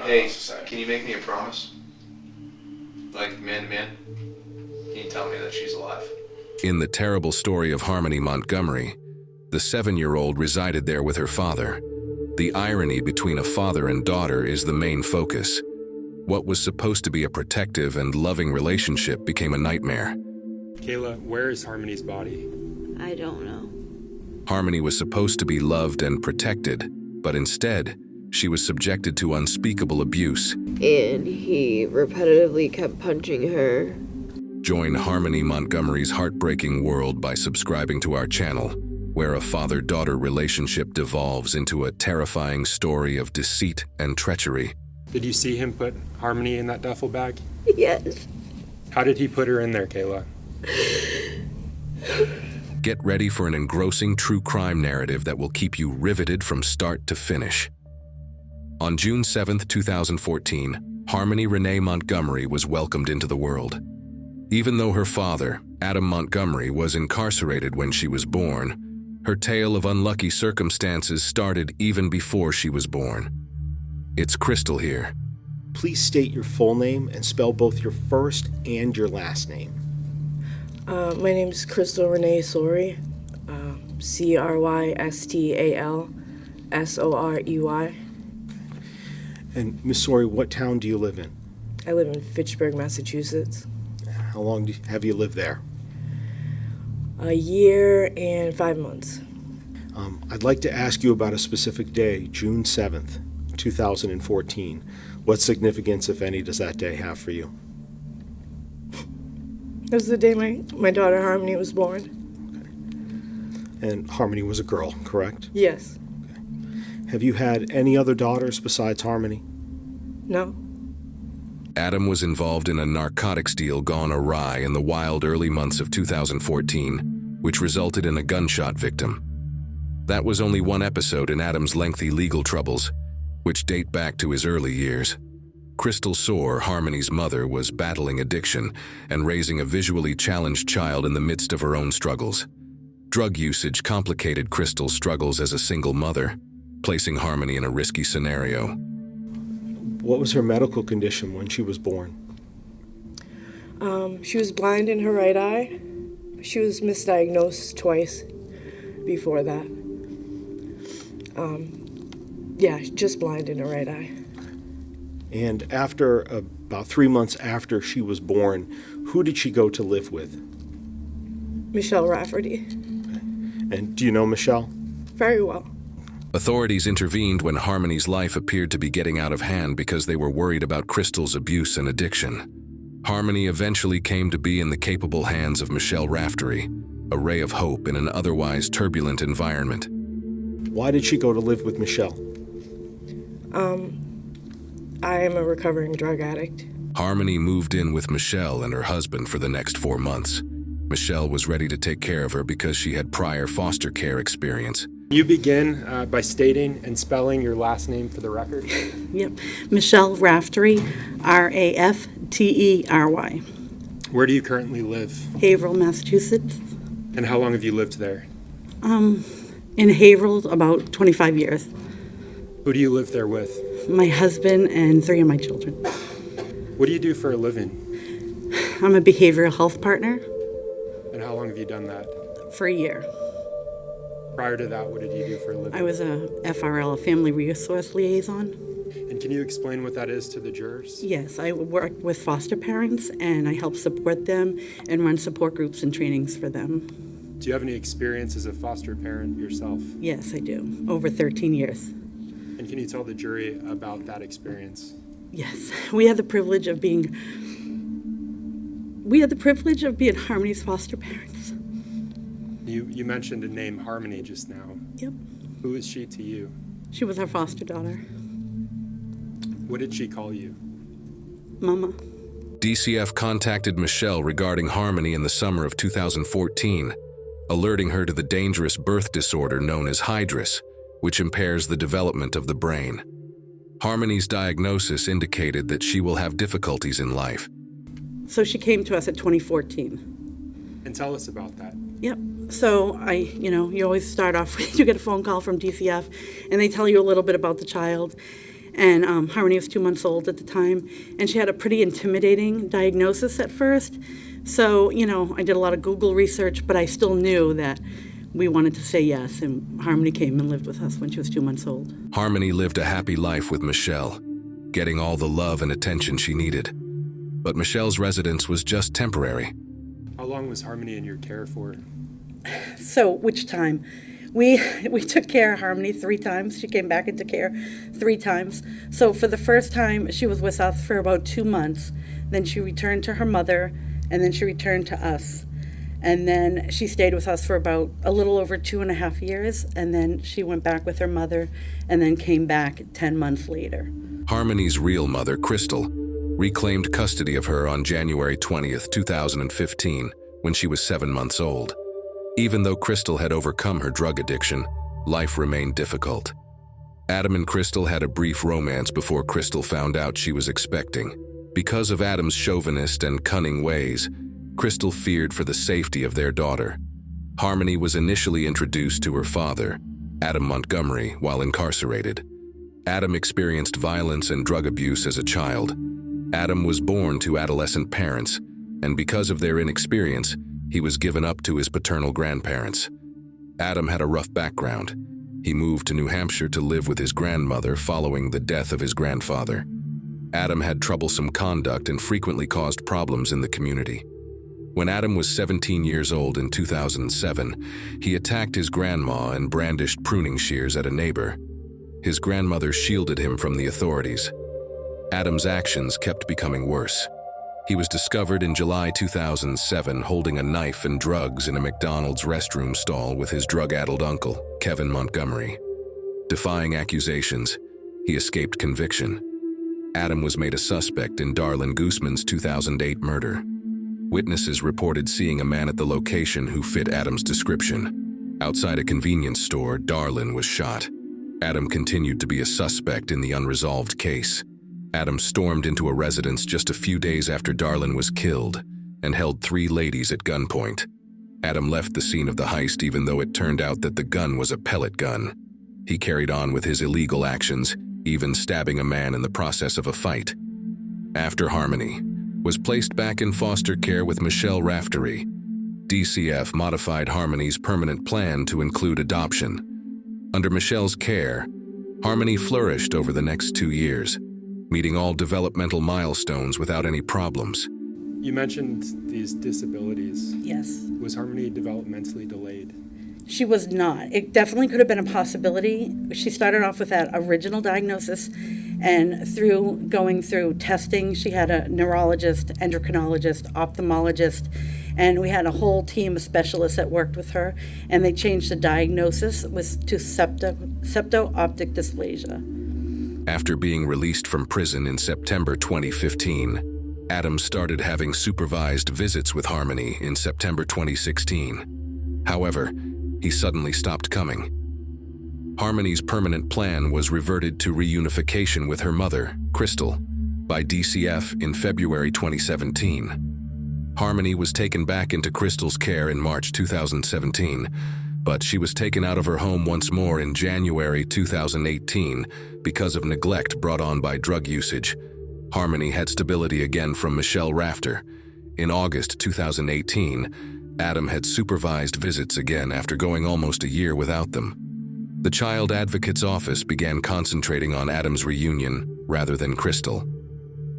Hey, can you make me a promise? Like, man to man? Can you tell me that she's alive? In the terrible story of Harmony Montgomery, the 7-year-old resided there with her father. The irony between a father and daughter is the main focus. What was supposed to be a protective and loving relationship became a nightmare. Kayla, where is Harmony's body? I don't know. Harmony was supposed to be loved and protected, but instead, she was subjected to unspeakable abuse. And he repetitively kept punching her. Join Harmony Montgomery's heartbreaking world by subscribing to our channel, where a father-daughter relationship devolves into a terrifying story of deceit and treachery. Did you see him put Harmony in that duffel bag? Yes. How did he put her in there, Kayla? Get ready for an engrossing true crime narrative that will keep you riveted from start to finish. On June 7, 2014, Harmony Renee Montgomery was welcomed into the world. Even though her father, Adam Montgomery, was incarcerated when she was born, her tale of unlucky circumstances started even before she was born. It's Crystal here. Please state your full name and spell both your first and your last name. My name is Crystal Renee Sorey, CrystalSorey. And Miss Sorey, what town do you live in? I live in Fitchburg, Massachusetts. How long have you lived there? A year and 5 months. I'd like to ask you about a specific day, June 7th, 2014. What significance, if any, does that day have for you? It was the day my daughter Harmony was born. Okay. And Harmony was a girl, correct? Yes. Okay. Have you had any other daughters besides Harmony? No. Adam was involved in a narcotics deal gone awry in the wild early months of 2014, which resulted in a gunshot victim. That was only one episode in Adam's lengthy legal troubles, which date back to his early years. Crystal Sorey, Harmony's mother, was battling addiction and raising a visually challenged child in the midst of her own struggles. Drug usage complicated Crystal's struggles as a single mother, placing Harmony in a risky scenario. What was her medical condition when she was born? She was blind in her right eye. She was misdiagnosed twice before that. Just blind in her right eye. And after about 3 months after she was born, who did she go to live with? Michelle Rafferty. And do you know Michelle? Very well. Authorities intervened when Harmony's life appeared to be getting out of hand because they were worried about Crystal's abuse and addiction. Harmony eventually came to be in the capable hands of Michelle Rafferty, a ray of hope in an otherwise turbulent environment. Why did she go to live with Michelle? I am a recovering drug addict. Harmony moved in with Michelle and her husband for the next 4 months. Michelle was ready to take care of her because she had prior foster care experience. You begin by stating and spelling your last name for the record. Yep. Michelle Raftery, Raftery. Where do you currently live? Haverhill, Massachusetts. And how long have you lived there? In Haverhill, about 25 years. Who do you live there with? My husband and 3 of my children. What do you do for a living? I'm a behavioral health partner. And how long have you done that? For a year. Prior to that, what did you do for a living? I was a FRL, a family resource liaison. And can you explain what that is to the jurors? Yes, I work with foster parents and I help support them and run support groups and trainings for them. Do you have any experience as a foster parent yourself? Yes, I do. Over 13 years. And can you tell the jury about that experience? Yes, we had the privilege of being Harmony's foster parents. You mentioned the name Harmony just now. Yep. Who is she to you? She was our foster daughter. What did she call you? Mama. DCF contacted Michelle regarding Harmony in the summer of 2014, alerting her to the dangerous birth disorder known as hydrus, which impairs the development of the brain. Harmony's diagnosis indicated that she will have difficulties in life. So she came to us at 2014. And tell us about that. Yep. So you always start off with, you get a phone call from DCF and they tell you a little bit about the child. and Harmony was 2 months old at the time, and she had a pretty intimidating diagnosis at first. So, I did a lot of Google research, but I still knew that we wanted to say yes, and Harmony came and lived with us when she was 2 months old. Harmony lived a happy life with Michelle, getting all the love and attention she needed. But Michelle's residence was just temporary. How long was Harmony in your care for? So, which time? We took care of Harmony 3 times. She came back into care 3 times. So for the first time, she was with us for about 2 months. Then she returned to her mother, and then she returned to us. And then she stayed with us for about a little over 2.5 years, and then she went back with her mother, and then came back 10 months later. Harmony's real mother, Crystal, reclaimed custody of her on January 20th, 2015, when she was 7 months old. Even though Crystal had overcome her drug addiction, life remained difficult. Adam and Crystal had a brief romance before Crystal found out she was expecting. Because of Adam's chauvinist and cunning ways, Crystal feared for the safety of their daughter. Harmony was initially introduced to her father, Adam Montgomery, while incarcerated. Adam experienced violence and drug abuse as a child. Adam was born to adolescent parents, and because of their inexperience, he was given up to his paternal grandparents. Adam had a rough background. He moved to New Hampshire to live with his grandmother following the death of his grandfather. Adam had troublesome conduct and frequently caused problems in the community. When Adam was 17 years old in 2007, he attacked his grandma and brandished pruning shears at a neighbor. His grandmother shielded him from the authorities. Adam's actions kept becoming worse. He was discovered in July 2007 holding a knife and drugs in a McDonald's restroom stall with his drug-addled uncle, Kevin Montgomery. Defying accusations, he escaped conviction. Adam was made a suspect in Darlene Guzman's 2008 murder. Witnesses reported seeing a man at the location who fit Adam's description. Outside a convenience store, Darlene was shot. Adam continued to be a suspect in the unresolved case. Adam stormed into a residence just a few days after Darlene was killed and held 3 ladies at gunpoint. Adam left the scene of the heist even though it turned out that the gun was a pellet gun. He carried on with his illegal actions, even stabbing a man in the process of a fight. After Harmony was placed back in foster care with Michelle Raftery, DCF modified Harmony's permanent plan to include adoption. Under Michelle's care, Harmony flourished over the next 2 years, meeting all developmental milestones without any problems. You mentioned these disabilities. Yes. Was Harmony developmentally delayed? She was not. It definitely could have been a possibility. She started off with that original diagnosis, and through going through testing, she had a neurologist, endocrinologist, ophthalmologist, and we had a whole team of specialists that worked with her, and they changed the diagnosis to septo-optic dysplasia. After being released from prison in September 2015, Adam started having supervised visits with Harmony in September 2016. However, he suddenly stopped coming. Harmony's permanent plan was reverted to reunification with her mother, Crystal, by DCF in February 2017. Harmony was taken back into Crystal's care in March 2017, but she was taken out of her home once more in January 2018 because of neglect brought on by drug usage. Harmony had stability again from Michelle Rafter. In August 2018, Adam had supervised visits again after going almost a year without them. The Child Advocate's Office began concentrating on Adam's reunion rather than Crystal.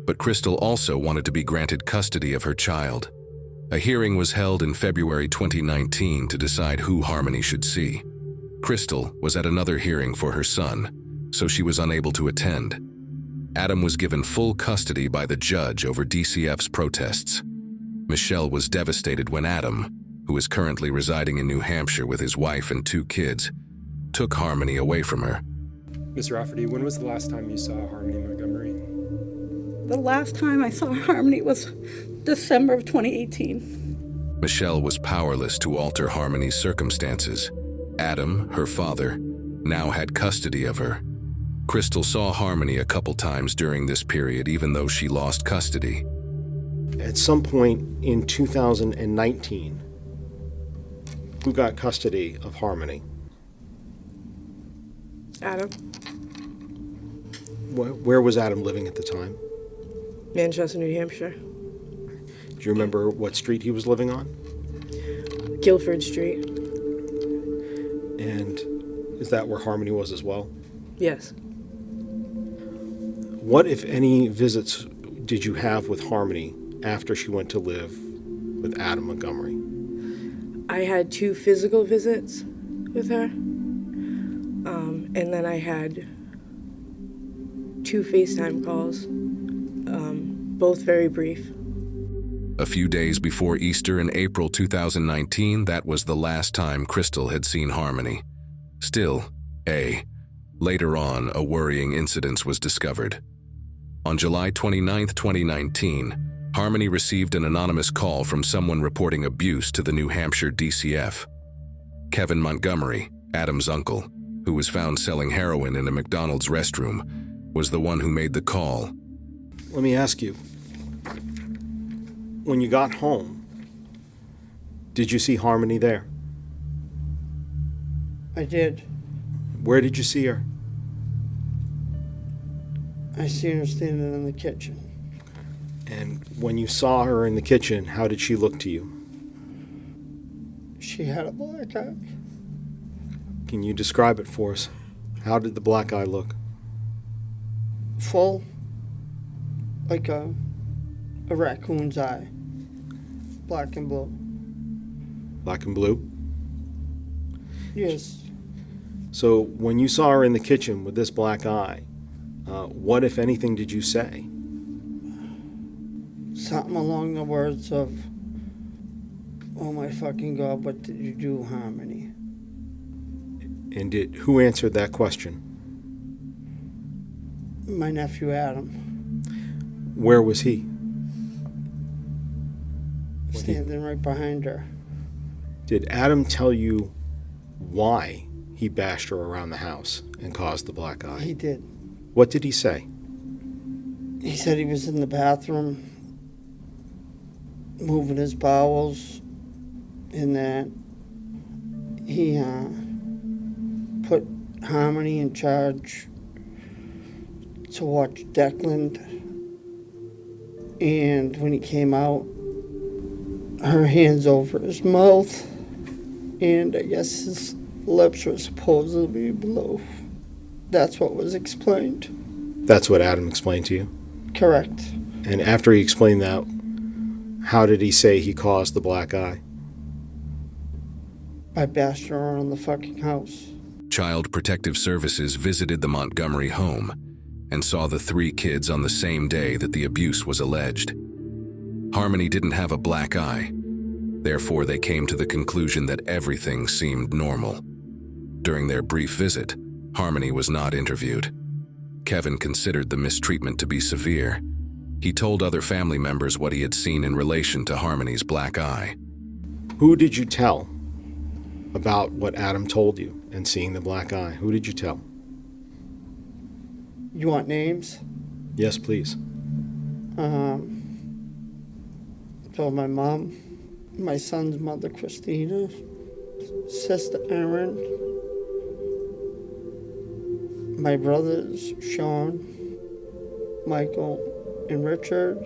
But Crystal also wanted to be granted custody of her child. A hearing was held in February 2019 to decide who Harmony should see. Crystal was at another hearing for her son, so she was unable to attend. Adam was given full custody by the judge over DCF's protests. Michelle was devastated when Adam, who is currently residing in New Hampshire with his wife and 2 kids, took Harmony away from her. Ms. Rafferty, when was the last time you saw Harmony Montgomery? The last time I saw Harmony was December of 2018. Michelle was powerless to alter Harmony's circumstances. Adam, her father, now had custody of her. Crystal saw Harmony a couple times during this period, even though she lost custody. At some point in 2019, who got custody of Harmony? Adam. Where was Adam living at the time? Manchester, New Hampshire. Do you remember what street he was living on? Guilford Street. And is that where Harmony was as well? Yes. What, if any, visits did you have with Harmony after she went to live with Adam Montgomery? I had 2 physical visits with her. And then I had 2 FaceTime calls, both very brief. A few days before Easter in April 2019, that was the last time Crystal had seen Harmony. Still, later on, a worrying incident was discovered. On July 29, 2019, Harmony received an anonymous call from someone reporting abuse to the New Hampshire DCF. Kevin Montgomery, Adam's uncle, who was found selling heroin in a McDonald's restroom, was the one who made the call. Let me ask you, when you got home, did you see Harmony there? I did. Where did you see her? I seen her standing in the kitchen. And when you saw her in the kitchen, how did she look to you? She had a black eye. Can you describe it for us? How did the black eye look? Full, like a raccoon's eye. Black and blue. Black and blue? Yes. So when you saw her in the kitchen with this black eye, what, if anything, did you say? Something along the words of, "Oh my fucking God, what did you do, Harmony?" And who answered that question? My nephew Adam, Where was he? standing right behind her. Did Adam tell you why he bashed her around the house and caused the black eye? He did. What did he say? He said he was in the bathroom moving his bowels, and that he put Harmony in charge to watch Declan, and when he came out, her hands over his mouth, and I guess his lips were supposedly blue. That's what was explained. That's what Adam explained to you? Correct. And after he explained that, how did he say he caused the black eye? I bashed her around the fucking house. Child Protective Services visited the Montgomery home and saw the 3 kids on the same day that the abuse was alleged. Harmony didn't have a black eye. Therefore, they came to the conclusion that everything seemed normal. During their brief visit, Harmony was not interviewed. Kevin considered the mistreatment to be severe. He told other family members what he had seen in relation to Harmony's black eye. Who did you tell about what Adam told you and seeing the black eye? Who did you tell? You want names? Yes, please. Told my mom, my son's mother, Christina, sister, Aaron, my brothers, Sean, Michael, and Richard.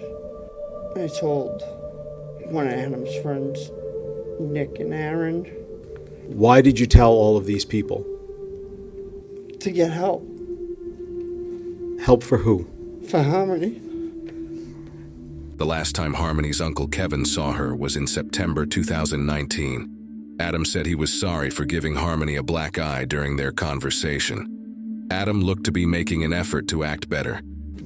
I told one of Adam's friends, Nick and Aaron. Why did you tell all of these people? To get help. Help for who? For Harmony. The last time Harmony's uncle Kevin saw her was in September 2019. Adam said he was sorry for giving Harmony a black eye during their conversation. Adam looked to be making an effort to act better.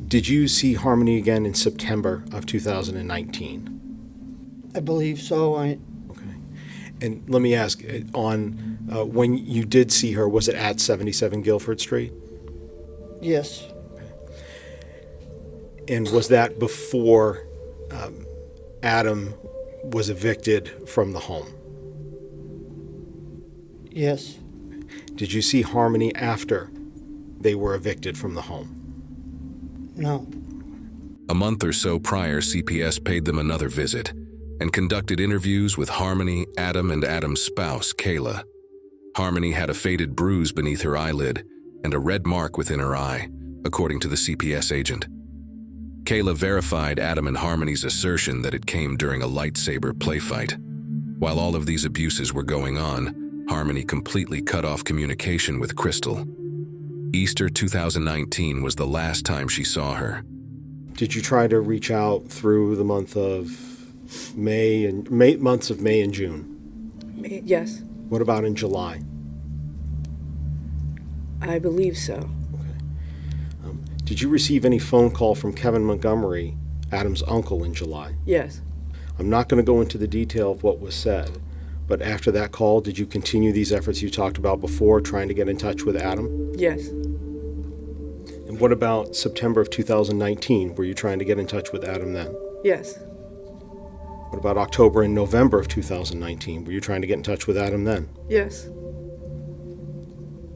Did you see Harmony again in September of 2019? I believe so. Okay. And let me ask, when you did see her, was it at 77 Guilford Street? Yes. And was that before Adam was evicted from the home? Yes. Did you see Harmony after they were evicted from the home? No. A month or so prior, CPS paid them another visit and conducted interviews with Harmony, Adam, and Adam's spouse, Kayla. Harmony had a faded bruise beneath her eyelid and a red mark within her eye, according to the CPS agent. Kayla verified Adam and Harmony's assertion that it came during a lightsaber play fight. While all of these abuses were going on, Harmony completely cut off communication with Crystal. Easter 2019 was the last time she saw her. Did you try to reach out through the months of May and June? Yes, What about in July? I believe so. Did you receive any phone call from Kevin Montgomery, Adam's uncle, in July? Yes, I'm not going to go into the detail of what was said, but after that call, did you continue these efforts you talked about before, trying to get in touch with Adam? yes, And what about September of 2019? Were you trying to get in touch with Adam then? yes, What about October and November of 2019? Were you trying to get in touch with Adam then? yes,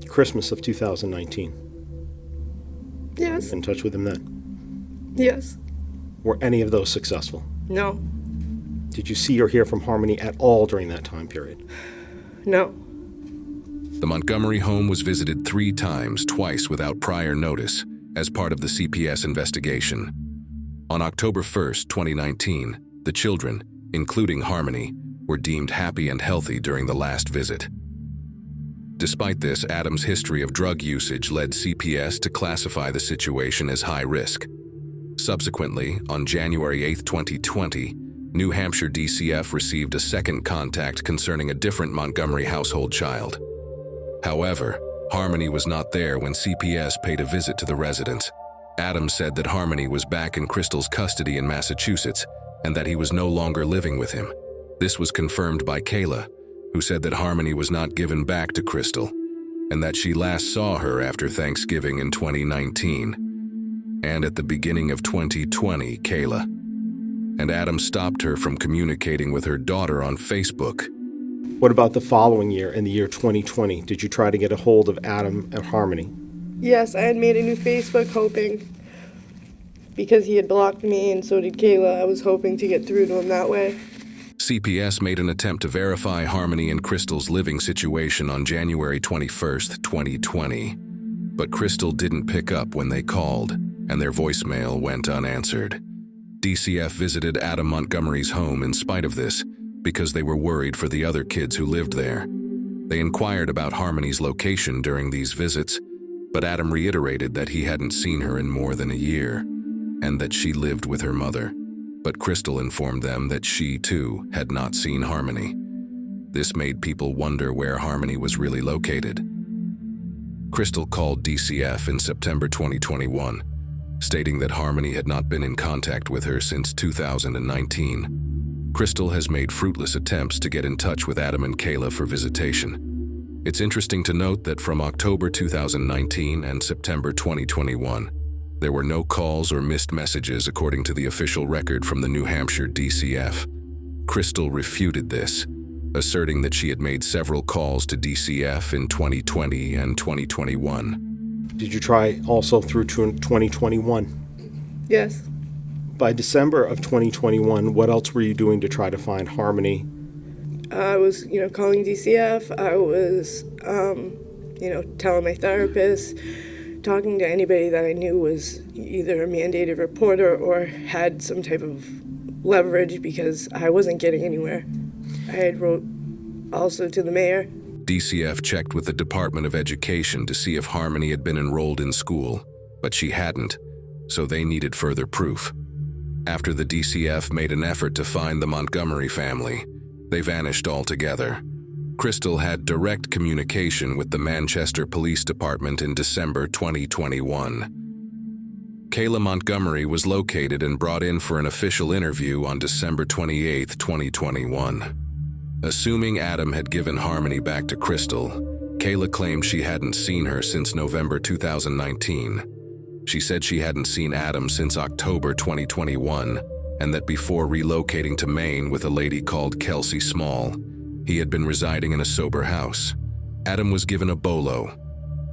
Christmas of 2019? yes, In touch with him then? yes, Were any of those successful? no, Did you see or hear from Harmony at all during that time period? no, The Montgomery home was visited 3 times, twice without prior notice, as part of the CPS investigation. On October 1st, 2019, the children, including Harmony, were deemed happy and healthy during the last visit. Despite this, Adam's history of drug usage led CPS to classify the situation as high risk. Subsequently, on January 8, 2020, New Hampshire DCF received a second contact concerning a different Montgomery household child. However, Harmony was not there when CPS paid a visit to the residence. Adam said that Harmony was back in Crystal's custody in Massachusetts and that he was no longer living with him. This was confirmed by Kayla, who said that Harmony was not given back to Crystal and that she last saw her after Thanksgiving in 2019. And at the beginning of 2020, Kayla and Adam stopped her from communicating with her daughter on Facebook. What about the following year, in the year 2020? Did you try to get a hold of Adam and Harmony? yes, I had made a new Facebook hoping, because he had blocked me and so did Kayla, I was hoping to get through to him that way. CPS made an attempt to verify Harmony and Crystal's living situation on January 21st, 2020. But Crystal didn't pick up when they called, and their voicemail went unanswered. DCF visited Adam Montgomery's home in spite of this, because they were worried for the other kids who lived there. They inquired about Harmony's location during these visits, but Adam reiterated that he hadn't seen her in more than a year, and that she lived with her mother. But Crystal informed them that she, too, had not seen Harmony. This made people wonder where Harmony was really located. Crystal called DCF in September 2021, stating that Harmony had not been in contact with her since 2019. Crystal has made fruitless attempts to get in touch with Adam and Kayla for visitation. It's interesting to note that from October 2019 and September 2021, there were no calls or missed messages according to the official record from the New Hampshire DCF. Crystal refuted this, asserting that she had made several calls to DCF in 2020 and 2021. Did you try also through 2021? Yes, By December of 2021, what else were you doing to try to find Harmony? I was, calling DCF, I was, telling my therapist, talking to anybody that I knew was either a mandated reporter or had some type of leverage because I wasn't getting anywhere. I had wrote also to the mayor. DCF checked with the Department of Education to see if Harmony had been enrolled in school, but she hadn't, so they needed further proof. After the DCF made an effort to find the Montgomery family, they vanished altogether. Crystal had direct communication with the Manchester Police Department in December 2021. Kayla Montgomery was located and brought in for an official interview on December 28, 2021. Assuming Adam had given Harmony back to Crystal, Kayla claimed she hadn't seen her since November 2019. She said she hadn't seen Adam since October 2021, and that before relocating to Maine with a lady called Kelsey Small, he had been residing in a sober house. Adam was given a bolo.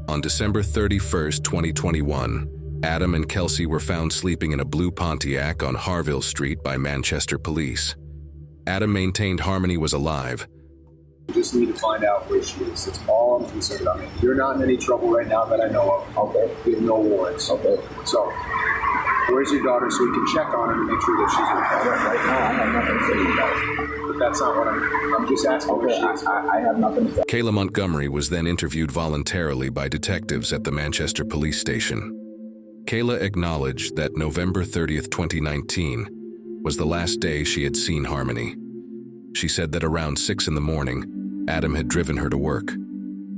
On December 31st, 2021, Adam and Kelsey were found sleeping in a blue Pontiac on Harville Street by Manchester Police. Adam maintained Harmony was alive, We just need to find out where she is. That's all I'm concerned about. I mean, you're not in any trouble right now that I know of. Okay. We have no warrants. Okay. So, where's your daughter so we can check on her to make sure that she's okay? Right now, I have nothing to say to you guys. But that's not what I'm just asking where she is. I have nothing to say. Kayla Montgomery was then interviewed voluntarily by detectives at the Manchester police station. Kayla acknowledged that November 30th, 2019 was the last day she had seen Harmony. She said that around 6 in the morning, Adam had driven her to work,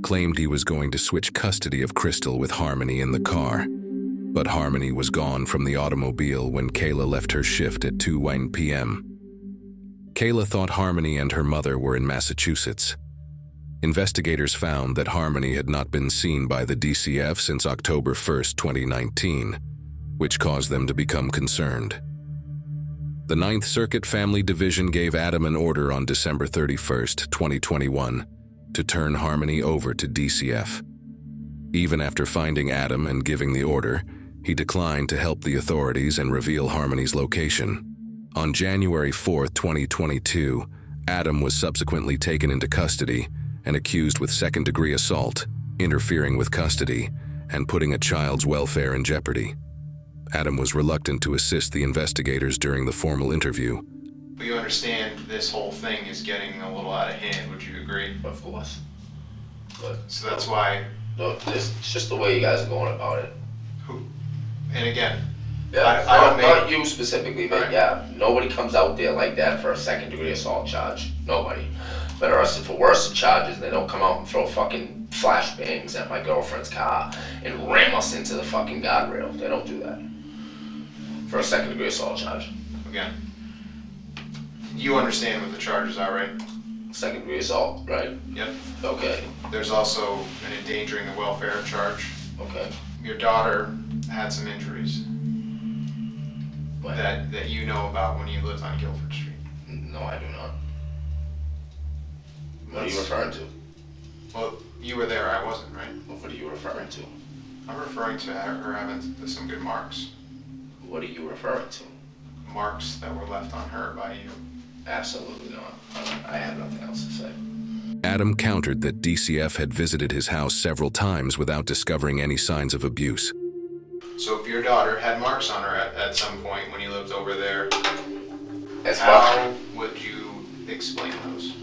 claimed he was going to switch custody of Crystal with Harmony in the car. But Harmony was gone from the automobile when Kayla left her shift at 2:01 p.m. Kayla thought Harmony and her mother were in Massachusetts. Investigators found that Harmony had not been seen by the DCF since October 1st, 2019, which caused them to become concerned. The Ninth Circuit Family Division gave Adam an order on December 31st, 2021, to turn Harmony over to DCF. Even after finding Adam and giving the order, he declined to help the authorities and reveal Harmony's location. On January 4th, 2022, Adam was subsequently taken into custody and accused with second-degree assault, interfering with custody, and putting a child's welfare in jeopardy. Adam was reluctant to assist the investigators during the formal interview. But you understand this whole thing is getting a little out of hand, would you agree? Of course. But So that's why, look, it's just the way you guys are going about it. and again, Yeah, I don't not you specifically, but Right. yeah, nobody comes out there like that for a second-degree assault charge. Nobody. But for worse charges, they don't come out and throw fucking flashbangs at my girlfriend's car and ram us into the fucking guardrail. They don't do that for a second-degree assault charge. again, you understand what the charges are, right? Second-degree assault, right? Yep. Okay. There's also an endangering the welfare charge. Okay. Your daughter had some injuries What? that you know about when you lived on Guilford Street. No, I do not. What are you referring to? Well, you were there, I wasn't, right? What are you referring to? I'm referring to her having some good marks. What are you referring to? Marks that were left on her by you. Absolutely not. I have nothing else to say. Adam countered that DCF had visited his house several times without discovering any signs of abuse. So if your daughter had marks on her at some point when you lived over there, As far how would you explain those?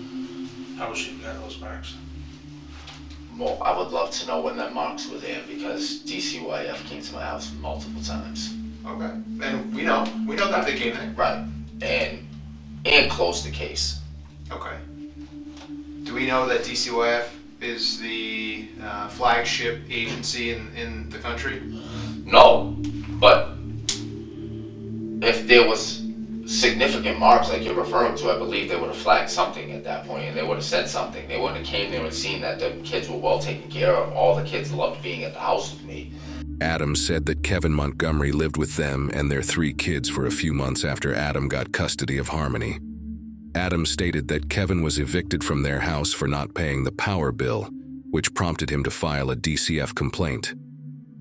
How was she got those marks? well, I would love to know when that marks were there because DCYF came to my house multiple times. Okay, and we know that they came there. Right. And closed the case. Okay. Do we know that DCYF is the flagship agency in the country? No, but if there was significant marks like you're referring to, I believe they would have flagged something at that point and they would have said something. They wouldn't have came there and seen that the kids were well taken care of. All the kids loved being at the house with me. Adam said that Kevin Montgomery lived with them and their 3 kids for a few months after Adam got custody of Harmony. Adam stated that Kevin was evicted from their house for not paying the power bill, which prompted him to file a DCF complaint.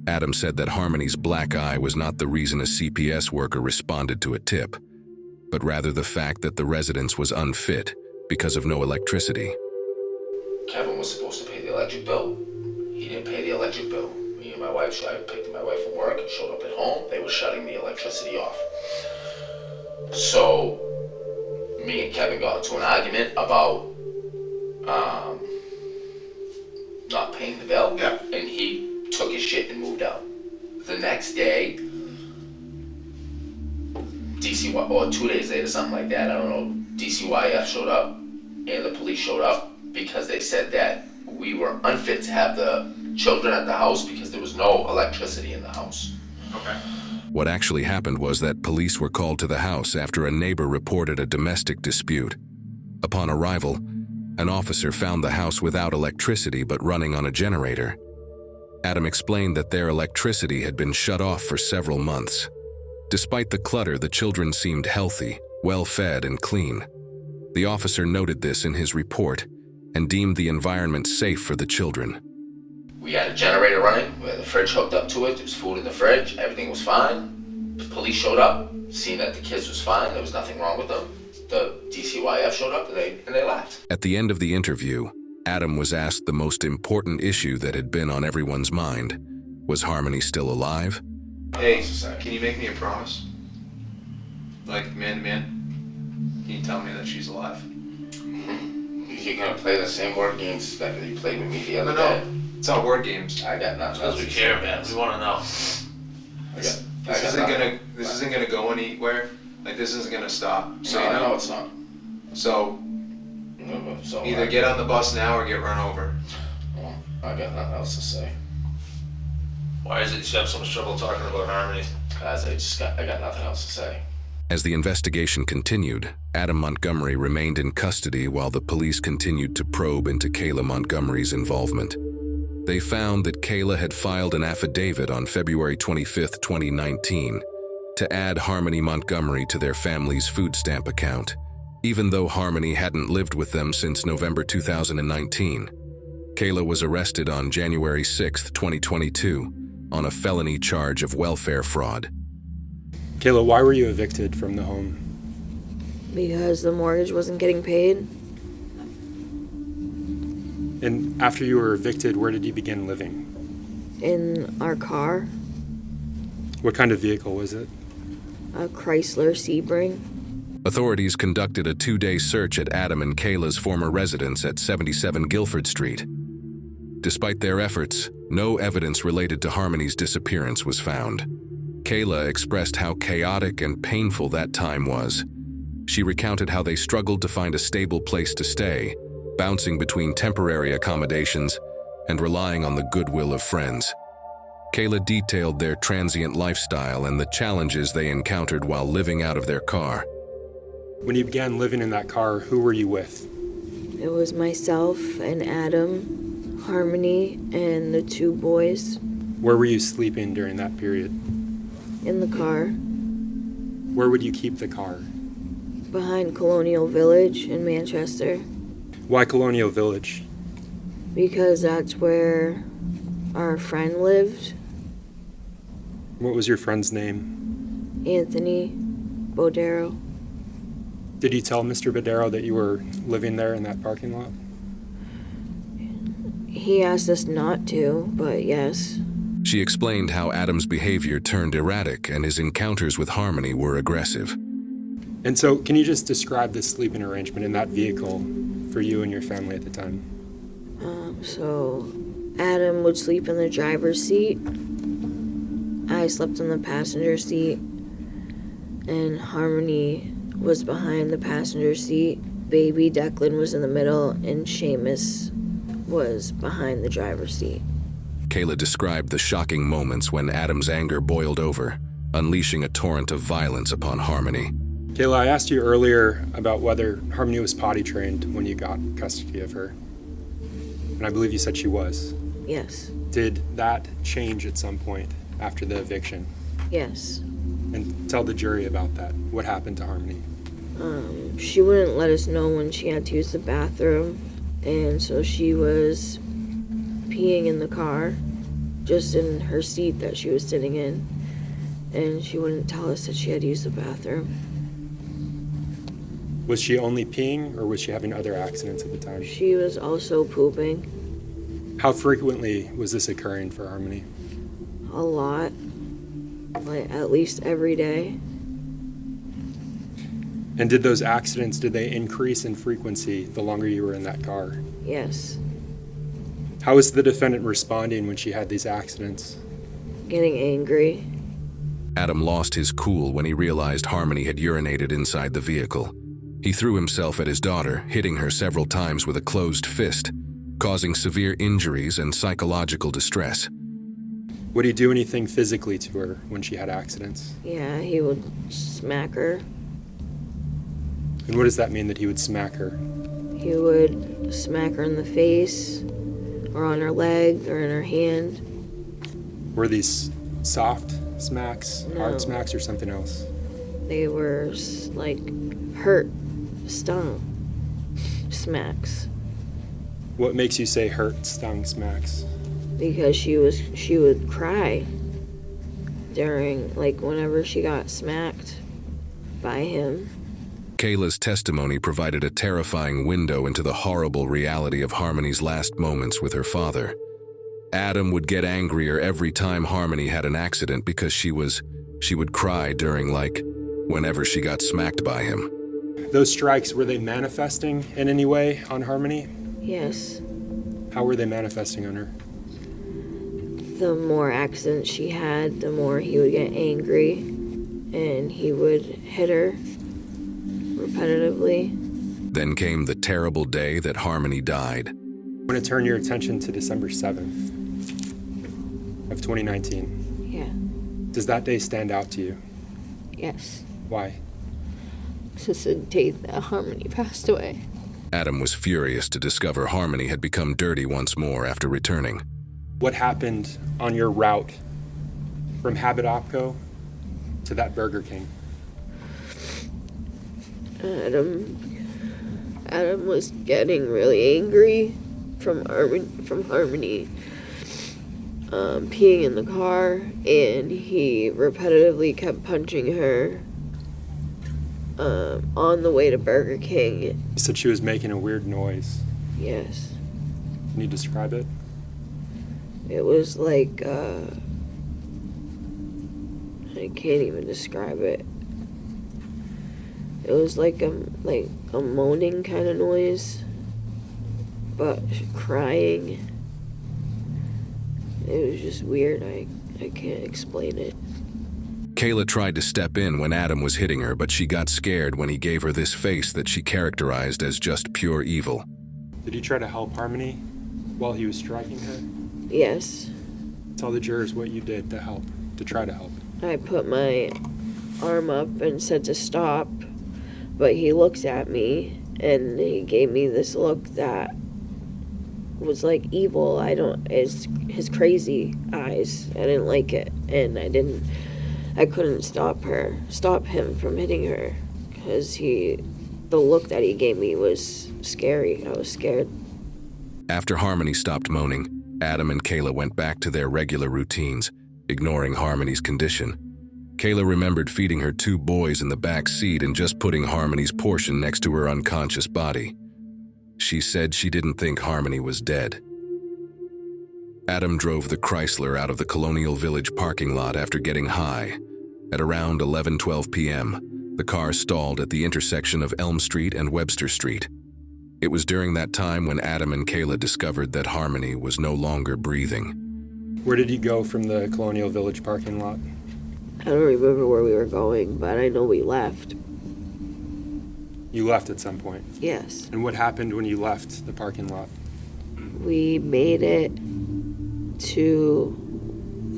Adam said that Harmony's black eye was not the reason a CPS worker responded to a tip, but rather the fact that the residence was unfit because of no electricity. Kevin was supposed to pay the electric bill. He didn't pay the electric bill. Me and my wife, I picked my wife from work and showed up at home. They were shutting the electricity off. So, me and Kevin got into an argument about not paying the bill. Yeah. And he took his shit and moved out. The next day, or 2 days later, something like that, I don't know, DCYF showed up and the police showed up because they said that we were unfit to have the children at the house because there was no electricity in the house. Okay. What actually happened was that police were called to the house after a neighbor reported a domestic dispute. Upon arrival, an officer found the house without electricity but running on a generator. Adam explained that their electricity had been shut off for several months. Despite the clutter, the children seemed healthy, well-fed, and clean. The officer noted this in his report and deemed the environment safe for the children. We had a generator running, we had the fridge hooked up to it, there was food in the fridge, everything was fine. The police showed up, seen that the kids was fine, there was nothing wrong with them. the DCYF showed up and they left. At the end of the interview, Adam was asked the most important issue that had been on everyone's mind. Was Harmony still alive? Hey, can you make me a promise? Like, man to man? Can you tell me that she's alive? You're gonna play the same word games that you played with me the other day. No, it's not word games. I got nothing else Because we to care, say. man. We want to know. This isn't gonna go anywhere. Like, this isn't gonna stop. So No, you I know. know it's not. So So either get on the bus now or get run over. Well, I got nothing else to say. Why is it you have so much trouble talking about Harmony? Guys, I got nothing else to say. As the investigation continued, Adam Montgomery remained in custody while the police continued to probe into Kayla Montgomery's involvement. They found that Kayla had filed an affidavit on February 25, 2019, to add Harmony Montgomery to their family's food stamp account, even though Harmony hadn't lived with them since November 2019. Kayla was arrested on January 6, 2022, on a felony charge of welfare fraud. Kayla, why were you evicted from the home? Because the mortgage wasn't getting paid. And after you were evicted, where did you begin living? In our car, What kind of vehicle was it? a Chrysler Sebring. Authorities conducted a 2-day search at Adam and Kayla's former residence at 77 Guilford Street. Despite their efforts, no evidence related to Harmony's disappearance was found. Kayla expressed how chaotic and painful that time was. She recounted how they struggled to find a stable place to stay, bouncing between temporary accommodations and relying on the goodwill of friends. Kayla detailed their transient lifestyle and the challenges they encountered while living out of their car. When you began living in that car, who were you with? It was myself and Adam, Harmony, and the 2 boys Where were you sleeping during that period? in the car Where would you keep the car? behind Colonial Village in Manchester, Why Colonial Village? because that's where our friend lived, What was your friend's name? Anthony Bodero. Did you tell Mr. Badero that you were living there in that parking lot? He asked us not to, but yes. She explained how Adam's behavior turned erratic and his encounters with Harmony were aggressive. And so, can you just describe the sleeping arrangement in that vehicle for you and your family at the time? So Adam would sleep in the driver's seat. I slept in the passenger seat. And Harmony was behind the passenger seat. Baby Declan was in the middle, and Seamus was behind the driver's seat. Kayla described the shocking moments when Adam's anger boiled over, unleashing a torrent of violence upon Harmony. Kayla, I asked you earlier about whether Harmony was potty trained when you got custody of her. And I believe you said she was. Yes. Did that change at some point after the eviction? Yes. And tell the jury about that. What happened to Harmony? She wouldn't let us know when she had to use the bathroom, and so she was peeing in the car, just in her seat that she was sitting in, and she wouldn't tell us that she had to use the bathroom. Was she only peeing, or was she having other accidents at the time? She was also pooping How frequently was this occurring for Harmony? a lot, like at least every day. And did those accidents, did they increase in frequency the longer you were in that car? Yes. How was the defendant responding when she had these accidents? Getting angry. Adam lost his cool when he realized Harmony had urinated inside the vehicle. He threw himself at his daughter, hitting her several times with a closed fist, causing severe injuries and psychological distress. Would he do anything physically to her when she had accidents? Yeah, he would smack her. And what does that mean, that he would smack her? He would smack her in the face, or on her leg, or in her hand. Were these soft smacks, No. hard smacks, or something else? They were like hurt, stung smacks. What makes you say hurt, stung smacks? Because she would cry during, like, whenever she got smacked by him. Kayla's testimony provided a terrifying window into the horrible reality of Harmony's last moments with her father. Adam would get angrier every time Harmony had an accident because she would cry during, whenever she got smacked by him. Those strikes, were they manifesting in any way on Harmony? Yes. How were they manifesting on her? The more accidents she had, the more he would get angry, and he would hit her repetitively. Then came the terrible day that Harmony died. I want to turn your attention to December 7th of 2019. Yeah. Does that day stand out to you? Yes. Why? It's the day that Harmony passed away. Adam was furious to discover Harmony had become dirty once more after returning. What happened on your route from Habit Opco to that Burger King? Adam was getting really angry from Harmony peeing in the car, and he repetitively kept punching her on the way to Burger King. You said she was making a weird noise. Yes. Can you describe it? It was like, I can't even describe it. It was like a moaning kind of noise, but crying. It was just weird. I can't explain it. Kayla tried to step in when Adam was hitting her, but she got scared when he gave her this face that she characterized as just pure evil. Did you try to help Harmony while he was striking her? Yes. Tell the jurors what you did to help, to try to help. I put my arm up and said to stop, but he looked at me and he gave me this look that was like evil. His crazy eyes. I didn't like it, and I couldn't stop him from hitting her, because the look that he gave me was scary. I was scared. After Harmony stopped moaning, Adam and Kayla went back to their regular routines, ignoring Harmony's condition. Kayla remembered feeding her 2 boys in the back seat and just putting Harmony's portion next to her unconscious body. She said she didn't think Harmony was dead. Adam drove the Chrysler out of the Colonial Village parking lot after getting high. At around 11:12 p.m., the car stalled at the intersection of Elm Street and Webster Street. It was during that time when Adam and Kayla discovered that Harmony was no longer breathing. Where did you go from the Colonial Village parking lot? I don't remember where we were going, but I know we left. You left at some point? Yes. And what happened when you left the parking lot? We made it to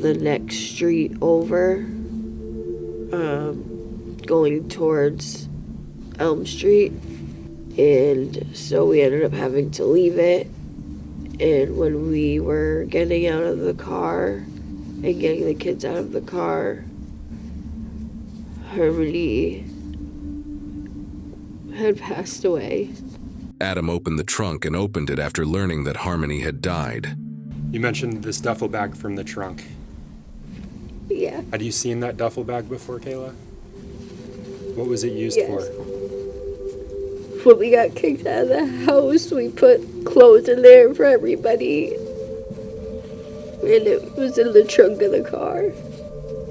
the next street over, going towards Elm Street, and so we ended up having to leave it. And when we were getting out of the car and getting the kids out of the car, Harmony had passed away. Adam opened the trunk and opened it after learning that Harmony had died. You mentioned this duffel bag from the trunk. Yeah. Had you seen that duffel bag before, Kayla? What was it used Yes. for? When we got kicked out of the house, we put clothes in there for everybody. And it was in the trunk of the car.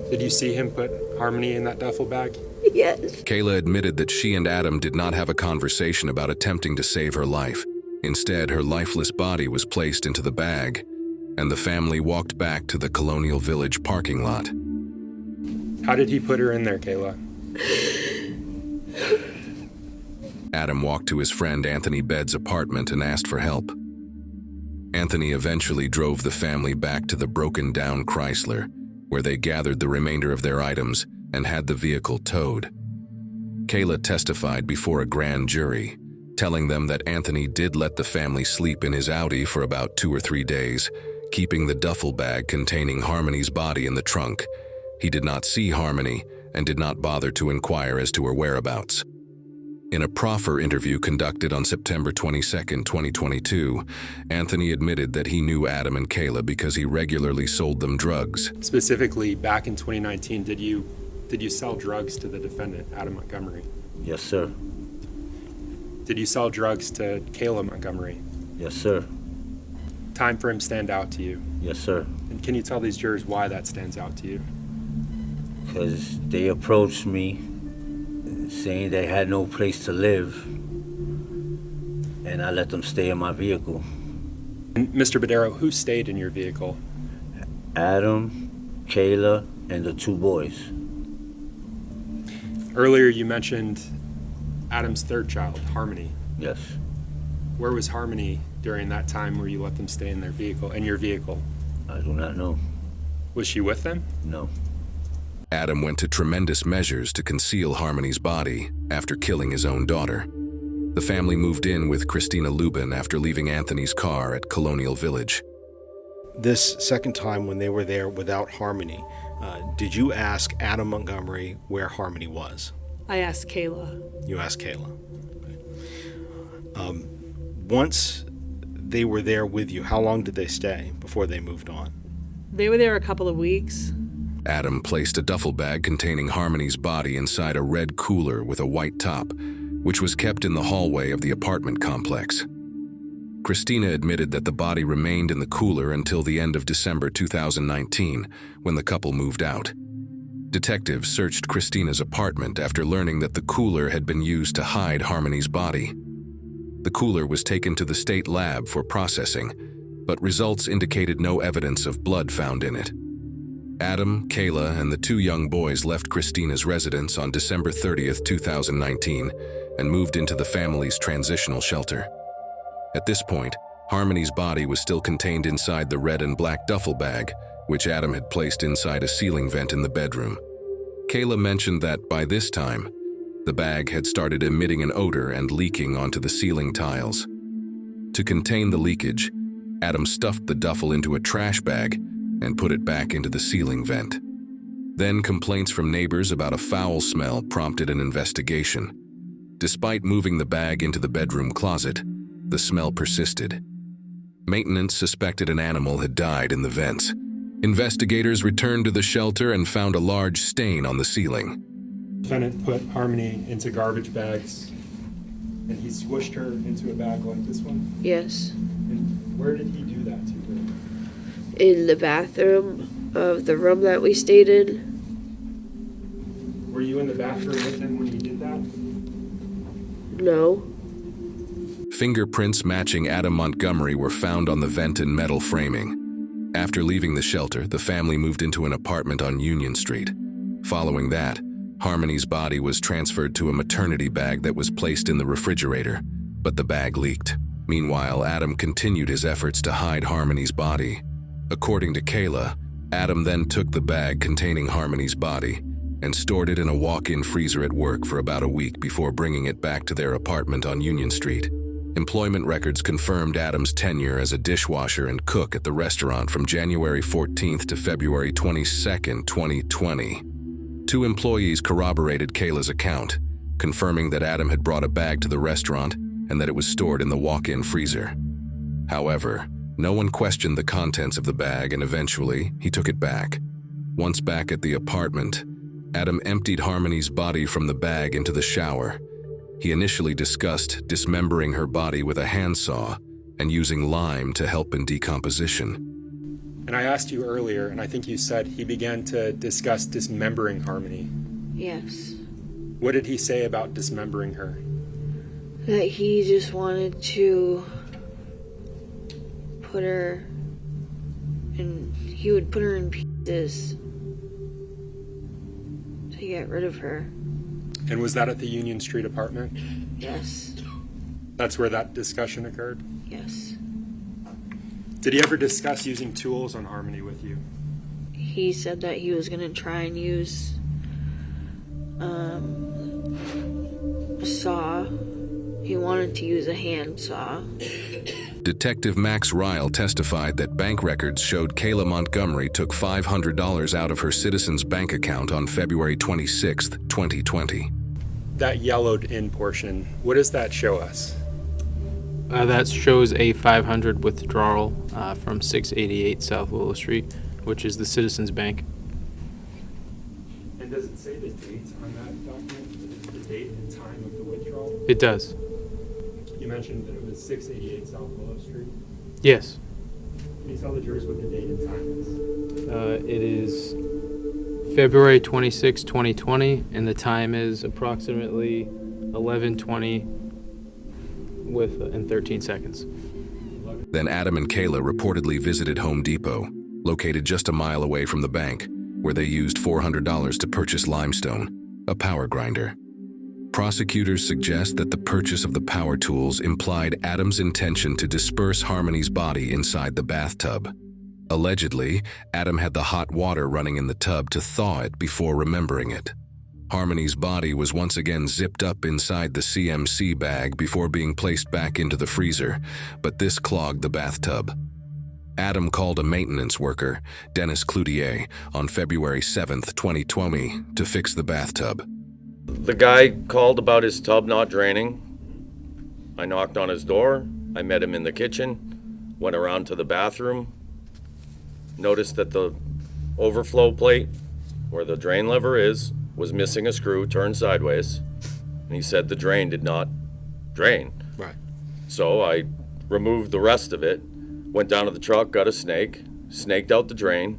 Did you see him put Harmony in that duffel bag? Yes. Kayla admitted that she and Adam did not have a conversation about attempting to save her life. Instead, her lifeless body was placed into the bag, and the family walked back to the Colonial Village parking lot. How did he put her in there, Kayla? Adam walked to his friend Anthony Bedd's apartment and asked for help. Anthony eventually drove the family back to the broken-down Chrysler, where they gathered the remainder of their items and had the vehicle towed. Kayla testified before a grand jury, telling them that Anthony did let the family sleep in his Audi for about 2 or 3 days, keeping the duffel bag containing Harmony's body in the trunk. He did not see Harmony and did not bother to inquire as to her whereabouts. In a proffer interview conducted on September 22, 2022, Anthony admitted that he knew Adam and Kayla because he regularly sold them drugs. Specifically, back in 2019, did you sell drugs to the defendant, Adam Montgomery? Yes, sir. Did you sell drugs to Kayla Montgomery? Yes, sir. Time frame stand out to you? Yes, sir. And can you tell these jurors why that stands out to you? Because they approached me saying they had no place to live, and I let them stay in my vehicle. And Mr. Badero, who stayed in your vehicle? Adam, Kayla, and the two boys. Earlier you mentioned Adam's third child, Harmony. Yes. Where was Harmony during that time where you let them stay in their vehicle, in your vehicle? I do not know. Was she with them? No. Adam went to tremendous measures to conceal Harmony's body after killing his own daughter. The family moved in with Christina Lubin after leaving Anthony's car at Colonial Village. This second time when they were there without Harmony, did you ask Adam Montgomery where Harmony was? I asked Kayla. You asked Kayla. Once they were there with you, how long did they stay before they moved on? They were there a couple of weeks. Adam placed a duffel bag containing Harmony's body inside a red cooler with a white top, which was kept in the hallway of the apartment complex. Christina admitted that the body remained in the cooler until the end of December 2019, when the couple moved out. Detectives searched Christina's apartment after learning that the cooler had been used to hide Harmony's body. The cooler was taken to the state lab for processing, but results indicated no evidence of blood found in it. Adam, Kayla, and the two young boys left Christina's residence on December 30th, 2019, and moved into the family's transitional shelter. At this point, Harmony's body was still contained inside the red and black duffel bag, which Adam had placed inside a ceiling vent in the bedroom. Kayla mentioned that by this time, the bag had started emitting an odor and leaking onto the ceiling tiles. To contain the leakage, Adam stuffed the duffel into a trash bag and put it back into the ceiling vent. Then complaints from neighbors about a foul smell prompted an investigation. Despite moving the bag into the bedroom closet, the smell persisted. Maintenance suspected an animal had died in the vents. Investigators returned to the shelter and found a large stain on the ceiling. The defendant put Harmony into garbage bags, and he squished her into a bag like this one? Yes. And where did he do that to her? In the bathroom of the room that we stayed in. Were you in the bathroom with him when he did that? No. Fingerprints matching Adam Montgomery were found on the vent and metal framing. After leaving the shelter, the family moved into an apartment on Union Street. Following that, Harmony's body was transferred to a maternity bag that was placed in the refrigerator, but the bag leaked. Meanwhile, Adam continued his efforts to hide Harmony's body. According to Kayla, Adam then took the bag containing Harmony's body and stored it in a walk-in freezer at work for about a week before bringing it back to their apartment on Union Street. Employment records confirmed Adam's tenure as a dishwasher and cook at the restaurant from January 14th to February 22nd, 2020. Two employees corroborated Kayla's account, confirming that Adam had brought a bag to the restaurant and that it was stored in the walk-in freezer. However, no one questioned the contents of the bag, and eventually, he took it back. Once back at the apartment, Adam emptied Harmony's body from the bag into the shower. He initially discussed dismembering her body with a handsaw and using lime to help in decomposition. And I asked you earlier, and I think you said he began to discuss dismembering Harmony. Yes. What did he say about dismembering her? That he just wanted to put her in, he would put her in pieces to get rid of her. And was that at the Union Street apartment? Yes. That's where that discussion occurred? Yes. Did he ever discuss using tools on Harmony with you? He said that he was going to try and use a saw. He wanted to use a hand saw. Detective Max Ryle testified that bank records showed Kayla Montgomery took $500 out of her Citizens bank account on February 26, 2020. That yellowed in portion, what does that show us? That shows a $500 withdrawal from 688 South Willow Street, which is the Citizens Bank. And does it say the date on that document? The date and time of the withdrawal? It does. You mentioned that it was 688 South Willow Street. Yes. Can you tell the jurors what the date and time is? It is February 26, 2020, and the time is approximately 11:20 in 13 seconds. Then Adam and Kayla reportedly visited Home Depot, located just a mile away from the bank, where they used $400 to purchase limestone, a power grinder. Prosecutors suggest that the purchase of the power tools implied Adam's intention to disperse Harmony's body inside the bathtub. Allegedly, Adam had the hot water running in the tub to thaw it before remembering it. Harmony's body was once again zipped up inside the CMC bag before being placed back into the freezer, but this clogged the bathtub. Adam called a maintenance worker, Dennis Cloutier, on February 7th, 2020, to fix the bathtub. The guy called about his tub not draining. I knocked on his door. I met him in the kitchen, went around to the bathroom, noticed that the overflow plate, where the drain lever is, was missing a screw turned sideways. And he said the drain did not drain. Right. So I removed the rest of it, went down to the truck, got a snake, snaked out the drain,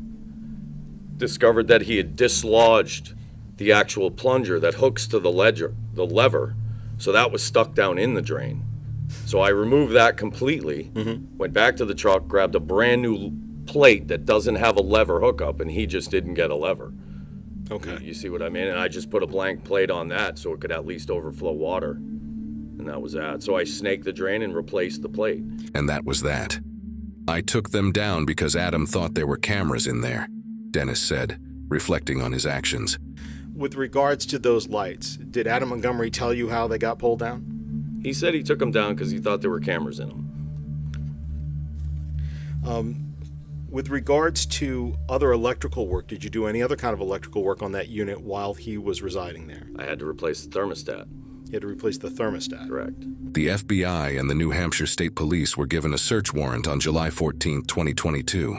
discovered that he had dislodged the actual plunger that hooks to the lever, so that was stuck down in the drain. So I removed that completely, went back to the truck, grabbed a brand new plate that doesn't have a lever hookup, and he just didn't get a lever. Okay. You see what I mean? And I just put a blank plate on that so it could at least overflow water, and that was that. So I snaked the drain and replaced the plate. And that was that. I took them down because Adam thought there were cameras in there, Dennis said, reflecting on his actions. With regards to those lights, did Adam Montgomery tell you how they got pulled down? He said he took them down because he thought there were cameras in them. With regards to other electrical work, did you do any other kind of electrical work on that unit while he was residing there? I had to replace the thermostat. You had to replace the thermostat? Correct. The FBI and the New Hampshire State Police were given a search warrant on July 14, 2022.